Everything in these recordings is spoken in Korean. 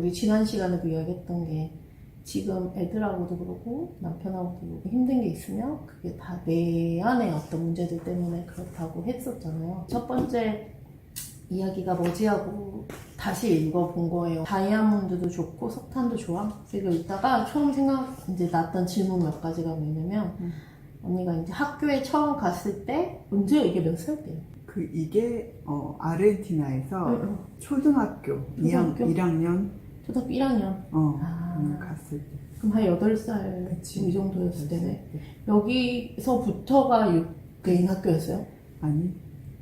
우리 지난 시간에도 이야기했던 게 지금 애들하고도 그러고 남편하고도 그러고 힘든 게 있으면 그게 다 내 안에 어떤 문제들 때문에 그렇다고 했었잖아요. 첫 번째 이야기가 뭐지 하고 다시 읽어본 거예요. 다이아몬드도 좋고 석탄도 좋아? 그리고 읽다가 처음 이제 났던 질문 몇 가지가 뭐냐면 언니가 이제 학교에 처음 갔을 때 언제 이게 몇 살 때요? 이게 아르헨티나에서 초등학교 1학년 초등학교 1학년? 갔을 때. 그럼 한 8살 그치. 이 정도였을 때네. 네. 여기서부터가 개인 학교였어요? 아니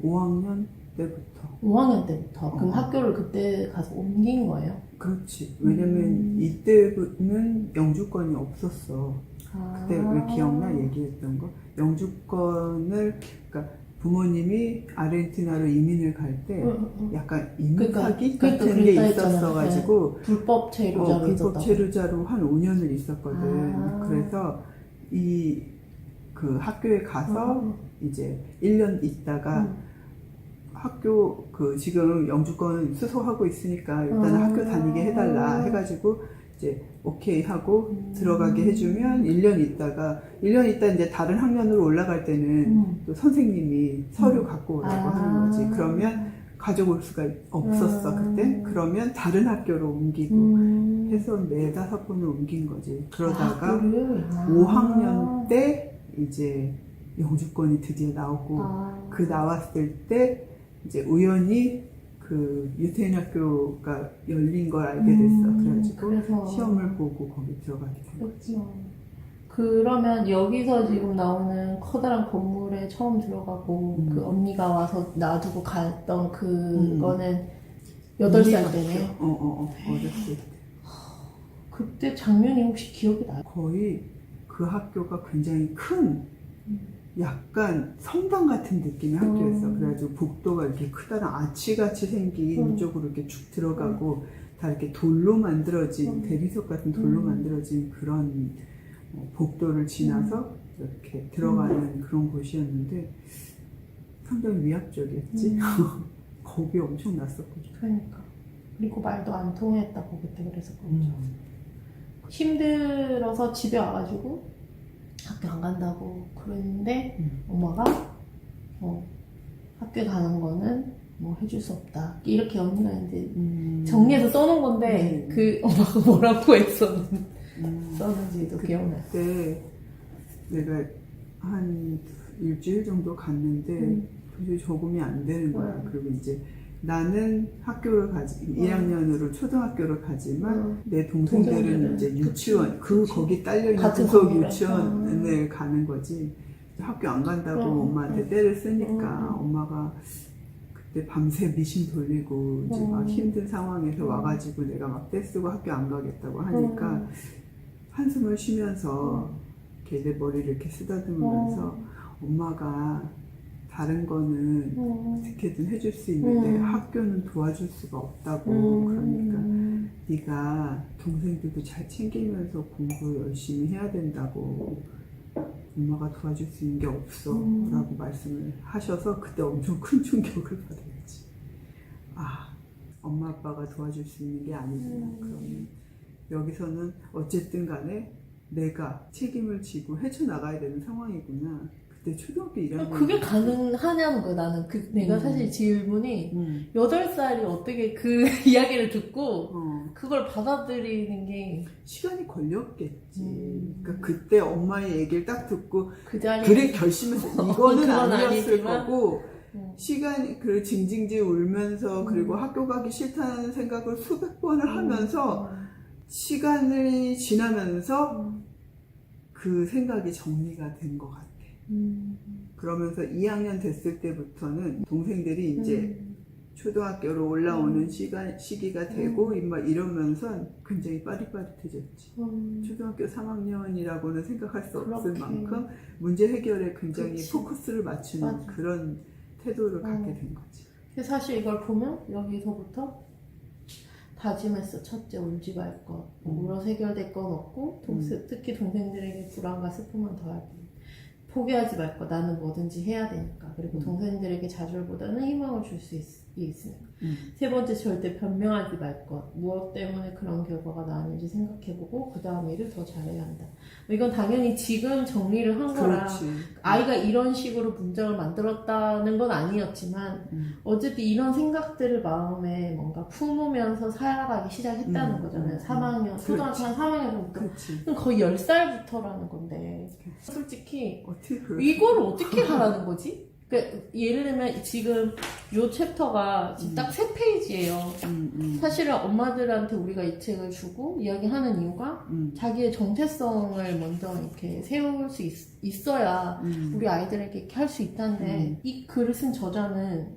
5학년 때부터. 5학년 때부터? 그럼 학교를 그때 가서 옮긴 거예요? 그렇지. 왜냐면 이때는 영주권이 없었어. 그때 왜 기억나? 얘기했던 거? 영주권을, 그러니까 부모님이 아르헨티나로 이민을 갈 때 약간 이민사기 같은 게 있었어가지고 불법 체류자로 불법 체류자로 한 5년을 있었거든. 그래서 그 학교에 가서 이제 1년 있다가 학교 지금 영주권 수소하고 있으니까 일단 학교 다니게 해달라 해가지고 이제 오케이 하고 들어가게 해주면 1년 있다 이제 다른 학년으로 올라갈 때는 또 선생님이 서류 갖고 오라고 하는 거지. 그러면 가져올 수가 없었어 그때. 그러면 다른 학교로 옮기고 해서 4-5번을 옮긴 거지. 그러다가 5학년 때 이제 영주권이 드디어 나오고 그 나왔을 때 이제 우연히 유태인 학교가 열린 걸 알게 됐어. 그래가지고 시험을 보고 거기 들어가게 됐지. 그러면 여기서 지금 나오는 커다란 건물에 처음 들어가고 그 언니가 와서 놔두고 갔던 그거는 8살 때네요. 어렸을 때. 그때 장면이 혹시 기억이 나요? 거의 그 학교가 굉장히 큰 약간 성당 같은 느낌의 학교였어. 그래가지고 복도가 이렇게 크다란 아치같이 생긴 이쪽으로 이렇게 쭉 들어가고 다 이렇게 돌로 만들어진 대리석 같은 돌로 만들어진 그런 복도를 지나서 이렇게 들어가는 그런 곳이었는데 상당히 위압적이었지. 겁이 엄청 났었거든. 그러니까. 그리고 말도 안 통했다고 그때 그랬었거든요. 힘들어서 집에 와가지고 학교 안 간다고 그랬는데 엄마가 학교 가는 거는 뭐 해줄 수 없다 이렇게 언니가 이제 정리해서 써놓은 건데 그 엄마가 뭐라고 썼는지도 기억나요. 그때 내가 한 일주일 정도 갔는데 도저히 적응이 안 되는 거야. 그리고 이제 나는 학교를 1학년으로 초등학교를 가지만 내 동생들은 이제 유치원, 거기 딸려있는 구석 유치원을 가는 거지. 학교 안 간다고 엄마한테 떼를 쓰니까 엄마가 그때 밤새 미신 돌리고 이제 막 힘든 상황에서 와가지고 내가 막 떼쓰고 학교 안 가겠다고 하니까 한숨을 쉬면서 이렇게 내 머리를 이렇게 쓰다듬으면서 엄마가 다른 거는 어떻게든 해줄 수 있는데 학교는 도와줄 수가 없다고. 그러니까 네가 동생들도 잘 챙기면서 공부 열심히 해야 된다고. 엄마가 도와줄 수 있는 게 없어 라고 말씀을 하셔서 그때 엄청 큰 충격을 받았지. 엄마 아빠가 도와줄 수 있는 게 아니구나. 그러면 여기서는 어쨌든 간에 내가 책임을 지고 헤쳐나가야 되는 상황이구나. 그때 초등학교 1학년. 그게 가능하냐는 거야, 나는. 내가 사실 질문이 8살이 어떻게 그 이야기를 듣고 그걸 받아들이는 게. 시간이 걸렸겠지. 그러니까 그때 엄마의 얘기를 딱 듣고 그래 결심해서 이거는 아니었을 거고 시간이 징징지 울면서 그리고 학교 가기 싫다는 생각을 수백 번을 하면서 시간이 지나면서 그 생각이 정리가 된 것 같아. 그러면서 2학년 됐을 때부터는 동생들이 이제 초등학교로 올라오는 시기가 되고 막 이러면서 굉장히 빠릿빠릿해졌지. 초등학교 3학년이라고는 생각할 수 없을 만큼 문제 해결에 굉장히 포커스를 맞추는 그런 태도를 갖게 된 거지. 근데 사실 이걸 보면 여기서부터 다짐했어. 첫째, 울지 말 것. 울어서 해결될 건 없고 특히 동생들에게 불안과 슬픔은 더하기. 포기하지 말 거. 나는 뭐든지 해야 되니까. 그리고 동생들에게 좌절보다는 희망을 줄 수 있어. 있으면. 세 번째, 절대 변명하지 말 것. 무엇 때문에 그런 결과가 나왔는지 생각해보고 그 다음 일을 더 잘해야 한다. 이건 당연히 지금 정리를 한 거라 그렇지. 아이가 이런 식으로 문장을 만들었다는 건 아니었지만 어쨌든 이런 생각들을 마음에 뭔가 품으면서 살아가기 시작했다는 거잖아요. 3학년, 초등학교 한 3학년부터. 그렇지. 그럼 거의 10살부터라는 건데 솔직히 어떻게 이거를 어떻게 하라는 거지? 그러니까 예를 들면 지금 요 챕터가 지금 딱 3페이지예요. 사실은 엄마들한테 우리가 이 책을 주고 이야기하는 이유가 자기의 정체성을 먼저 이렇게 세울 수 있어야 우리 아이들에게 이렇게 할 수 있다는데 이 글을 쓴 저자는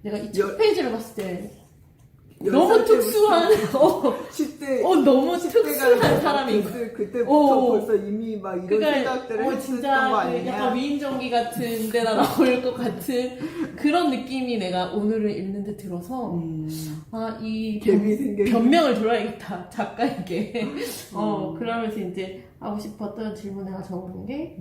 내가 이 첫 페이지를 봤을 때 너무 특수한 10대 너무 특수한 사람인 거야. 그때부터 벌써 이미 막 이런 생각들을 했었던 진짜 거 아니냐. 약간 위인전기 같은 데다 나올 것 같은 그런 느낌이 내가 오늘을 읽는데 들어서 이 변명을 들어야겠다 작가에게. 그러면서 이제 하고 싶었던 질문 내가 적어본 게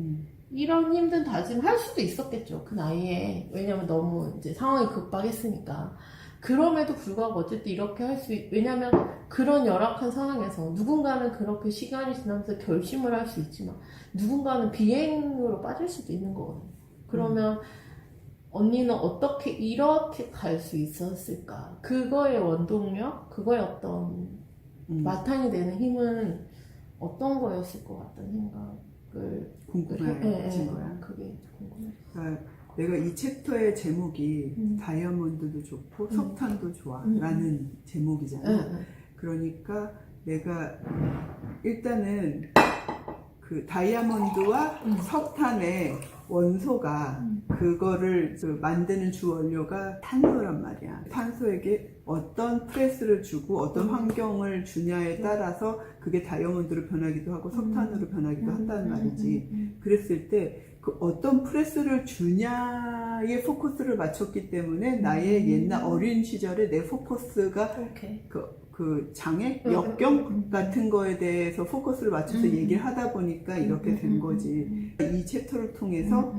이런 힘든 다짐 할 수도 있었겠죠 그 나이에. 왜냐면 너무 이제 상황이 급박했으니까. 그럼에도 불구하고 어쨌든 이렇게 할 수 왜냐면 그런 열악한 상황에서 누군가는 그렇게 시간이 지나면서 결심을 할 수 있지만 누군가는 비행으로 빠질 수도 있는 거거든요. 그러면 언니는 어떻게 이렇게 갈 수 있었을까? 그거의 원동력, 그거의 어떤 바탕이 되는 힘은 어떤 거였을 것 같다는 생각을 궁금해진 거야. 그게 궁금해. 내가 이 챕터의 제목이 다이아몬드도 좋고 석탄도 좋아 라는 제목이잖아. 그러니까 내가 일단은 그 다이아몬드와 석탄의 원소가 그거를 만드는 주 원료가 탄소란 말이야. 탄소에게 어떤 프레스를 주고 어떤 환경을 주냐에 따라서 그게 다이아몬드로 변하기도 하고 석탄으로 변하기도 한다는 말이지. 그랬을 때 그 어떤 프레스를 주냐에 포커스를 맞췄기 때문에 나의 옛날 어린 시절에 내 포커스가 그 장애, 역경 같은 거에 대해서 포커스를 맞춰서 얘기를 하다 보니까 이렇게 된 거지. 이 챕터를 통해서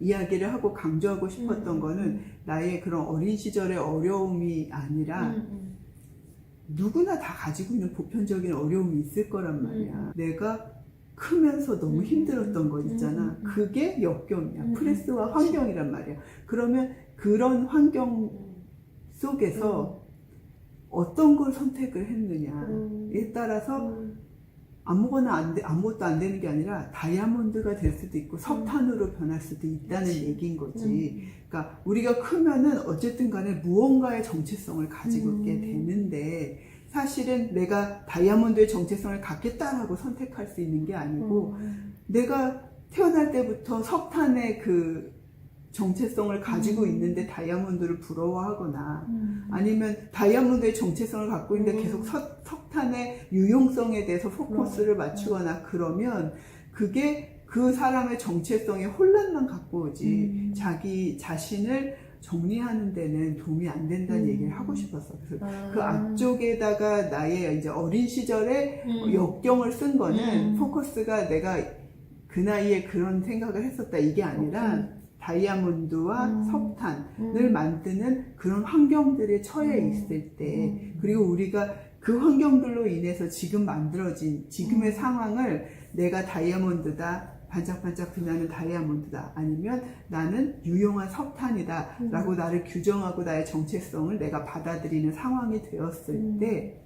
이야기를 하고 강조하고 싶었던 거는 나의 그런 어린 시절의 어려움이 아니라 누구나 다 가지고 있는 보편적인 어려움이 있을 거란 말이야. 내가 크면서 너무 힘들었던 거 있잖아. 그게 역경이야. 프레스와 환경이란 말이야. 그러면 그런 환경 속에서 어떤 걸 선택을 했느냐에 따라서 아무것도 안 되는 게 아니라 다이아몬드가 될 수도 있고 석탄으로 변할 수도 있다는 얘기인 거지. 그러니까 우리가 크면은 어쨌든 간에 무언가의 정체성을 가지고 있게 되는데 사실은 내가 다이아몬드의 정체성을 갖겠다라고 선택할 수 있는 게 아니고 내가 태어날 때부터 석탄의 그 정체성을 가지고 있는데 다이아몬드를 부러워하거나 아니면 다이아몬드의 정체성을 갖고 있는데 계속 석탄의 유용성에 대해서 포커스를 맞추거나 그러면 그게 그 사람의 정체성에 혼란만 갖고 오지 자기 자신을 정리하는 데는 도움이 안 된다는 얘기를 하고 싶었어. 그래서 그 앞쪽에다가 나의 이제 어린 시절에 역경을 쓴 거는 포커스가 내가 그 나이에 그런 생각을 했었다 이게 아니라 다이아몬드와 석탄을 만드는 그런 환경들에 처해 있을 때 그리고 우리가 그 환경들로 인해서 지금 만들어진 지금의 상황을 내가 다이아몬드다 반짝반짝 빛나는 다이아몬드다 아니면 나는 유용한 석탄이다 라고 나를 규정하고 나의 정체성을 내가 받아들이는 상황이 되었을 때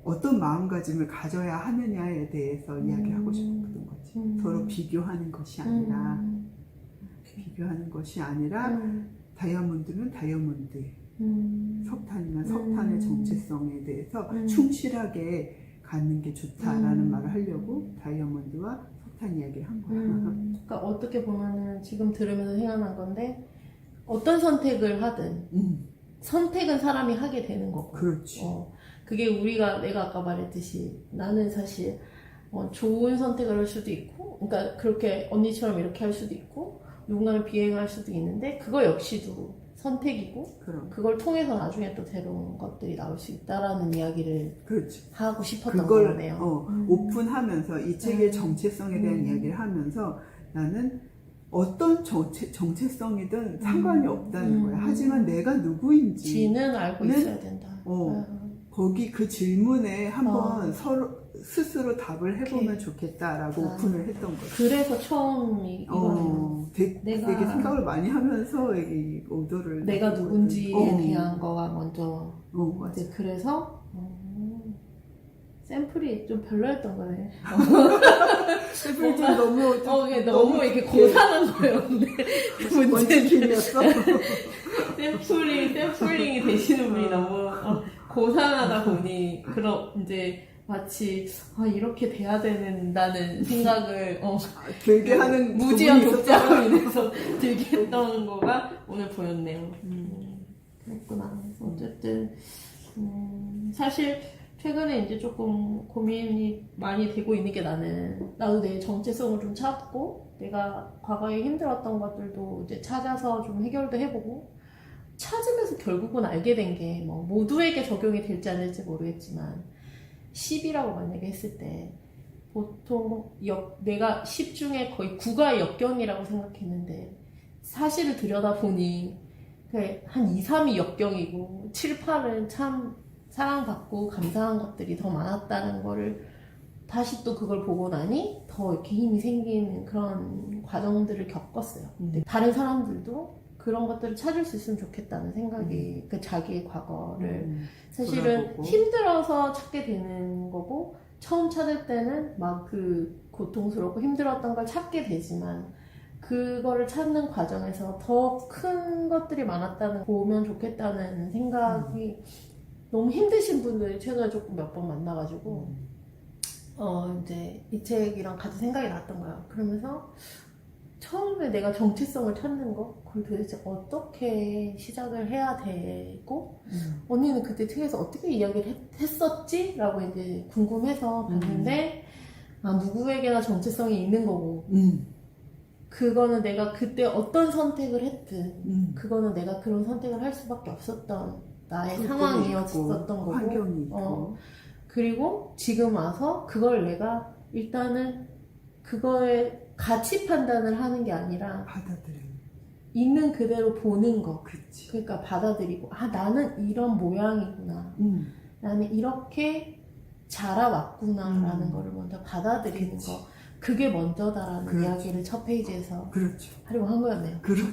어떤 마음가짐을 가져야 하느냐에 대해서 이야기하고 싶었던 거지. 서로 비교하는 것이 아니라 다이아몬드는 다이아몬드의 석탄이나 석탄의 정체성에 대해서 충실하게 갖는 게 좋다라는 말을 하려고 다이아몬드와 석탄 이야기를 한 거야. 그러니까 어떻게 보면은 지금 들으면서 생각난 건데 어떤 선택을 하든 선택은 사람이 하게 되는 거고. 그렇지. 그게 내가 아까 말했듯이 나는 사실 좋은 선택을 할 수도 있고, 그러니까 그렇게 언니처럼 이렇게 할 수도 있고, 누군가는 비행할 수도 있는데 그거 역시도 선택이고 그걸 통해서 나중에 또 새로운 것들이 나올 수 있다라는 이야기를 그렇지. 하고 싶었던 거네요. 오픈하면서 이 책의 정체성에 대한 이야기를 하면서 나는 어떤 정체성이든 상관이 없다는 거야. 하지만 내가 누구인지 지는 알고 는? 있어야 된다. 거기 그 질문에 한번 어. 서로 스스로 답을 해보면 오케이. 좋겠다라고 아. 오픈을 했던 거죠. 그래서 처음이 이거네요. 되게 내가- 생각을 많이 하면서 이 오더를 내가 넣었거든. 누군지에 대한 거가 먼저 맞아. 이제 그래서 샘플이 좀 별로였던 거네. 샘플이 좀 너무 이게 너무 이렇게 고상한 거였는데 문제는 원치킨이었어. 샘플링이 되시는 분이 너무 고상하다 보니 그런 이제 마치 이렇게 돼야 된다는 생각을 들게 하는 무지한 부분이 독자로 인해서 들게 했던 거가 오늘 보였네요. 그랬구나. 그래서 어쨌든 사실 최근에 이제 조금 고민이 많이 되고 있는 게 나도 내 정체성을 좀 찾고 내가 과거에 힘들었던 것들도 이제 찾아서 좀 해결도 해보고 찾으면서 결국은 알게 된 게 뭐 모두에게 적용이 될지 안 될지 모르겠지만 10이라고 만약에 했을 때 보통 내가 10 중에 거의 9가 역경이라고 생각했는데 사실을 들여다보니 한 2, 3이 역경이고 7, 8은 참 사랑받고 감사한 것들이 더 많았다는 거를 다시 또 그걸 보고 나니 더 이렇게 힘이 생기는 그런 과정들을 겪었어요. 근데 다른 사람들도 그런 것들을 찾을 수 있으면 좋겠다는 생각이 그 자기의 과거를 사실은 돌아보고. 힘들어서 찾게 되는 거고 처음 찾을 때는 막 그 고통스럽고 힘들었던 걸 찾게 되지만 그거를 찾는 과정에서 더 큰 것들이 많았다는 보면 좋겠다는 생각이 너무 힘드신 분들 최근에 조금 몇 번 만나가지고 이제 이 책이랑 같이 생각이 났던 거야. 그러면서 처음에 내가 정체성을 찾는 거 그걸 도대체 어떻게 시작을 해야 되고 언니는 그때 책에서 어떻게 이야기를 했었지? 라고 이제 궁금해서 봤는데 누구에게나 정체성이 있는 거고 그거는 내가 그때 어떤 선택을 했든 그거는 내가 그런 선택을 할 수밖에 없었던 나의 상황이었었던 거고 환경이 있고 그리고 지금 와서 그걸 내가 일단은 그거에 가치 판단을 하는 게 아니라 받아들여. 있는 그대로 보는 거. 그렇지. 그러니까 받아들이고 나는 이런 모양이구나. 나는 이렇게 자라왔구나라는 거를 먼저 받아들이는 그치. 거. 그게 먼저다라는 그렇지. 이야기를 첫 페이지에서 그렇죠. 하려고 한 거였네요. 그렇죠.